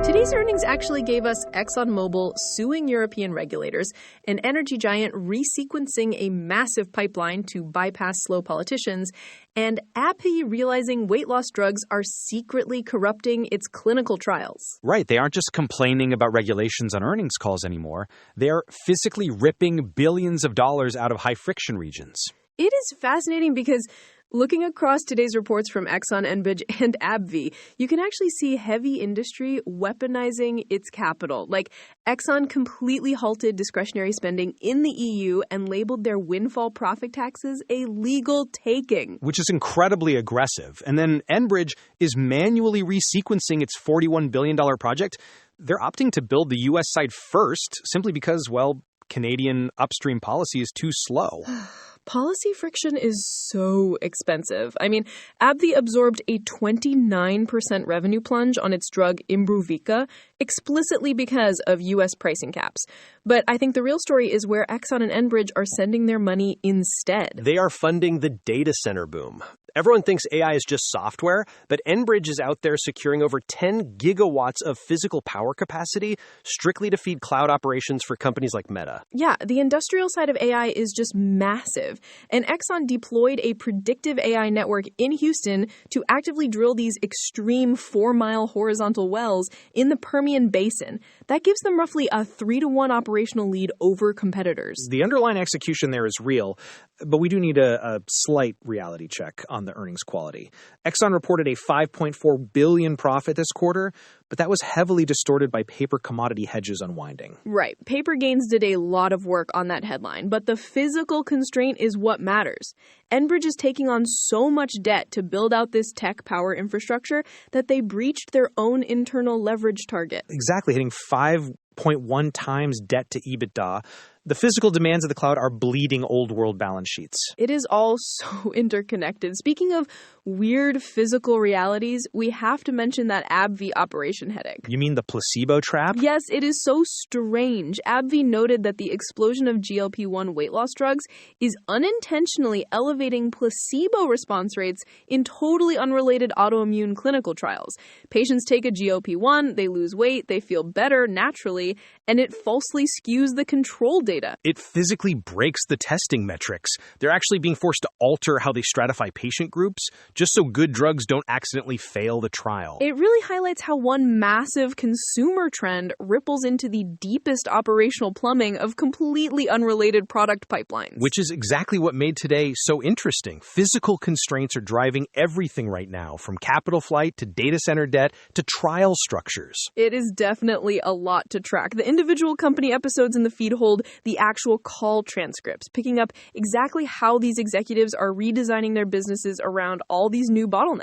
Today's earnings actually gave us ExxonMobil suing European regulators, an energy giant resequencing a massive pipeline to bypass slow politicians, and AbbVie realizing weight loss drugs are secretly corrupting its clinical trials. Right. They aren't just complaining about regulations on earnings calls anymore. They're physically ripping billions of dollars out of high-friction regions. It is fascinating because looking across today's reports from Exxon, Enbridge, and AbbVie, you can actually see heavy industry weaponizing its capital. Like, Exxon completely halted discretionary spending in the EU and labeled their windfall profit taxes a legal taking. Which is incredibly aggressive. And then Enbridge is manually resequencing its $41 billion project. They're opting to build the U.S. side first simply because, well, Canadian upstream policy is too slow. Policy friction is so expensive. I mean, AbbVie absorbed a 29% revenue plunge on its drug Imbruvica explicitly because of U.S. pricing caps. But I think the real story is where Exxon and Enbridge are sending their money instead. They are funding the data center boom. Everyone thinks AI is just software, but Enbridge is out there securing over 10 gigawatts of physical power capacity strictly to feed cloud operations for companies like Meta. Yeah, the industrial side of AI is just massive. And Exxon deployed a predictive AI network in Houston to actively drill these extreme 4-mile horizontal wells in the Permian Basin. That gives them roughly a 3-to-1 operational lead over competitors. The underlying execution there is real, but we do need a slight reality check on the earnings quality. Exxon reported a $5.4 billion profit this quarter, but that was heavily distorted by paper commodity hedges unwinding. Right. Paper gains did a lot of work on that headline, but the physical constraint is what matters. Enbridge is taking on so much debt to build out this tech power infrastructure that they breached their own internal leverage target. Exactly, hitting 5.1 times debt to EBITDA. The physical demands of the cloud are bleeding old world balance sheets. It is all so interconnected. Speaking of weird physical realities, we have to mention that AbbVie operation headache. You mean the placebo trap? Yes, it is so strange. AbbVie noted that the explosion of GLP-1 weight loss drugs is unintentionally elevating placebo response rates in totally unrelated autoimmune clinical trials. Patients take a GLP-1, they lose weight, they feel better naturally, and it falsely skews the control data. It physically breaks the testing metrics. They're actually being forced to alter how they stratify patient groups just so good drugs don't accidentally fail the trial. It really highlights how one massive consumer trend ripples into the deepest operational plumbing of completely unrelated product pipelines. Which is exactly what made today so interesting. Physical constraints are driving everything right now, from capital flight to data center debt to trial structures. It is definitely a lot to track. The individual company episodes in the feed hold the actual call transcripts, picking up exactly how these executives are redesigning their businesses around all these new bottlenecks.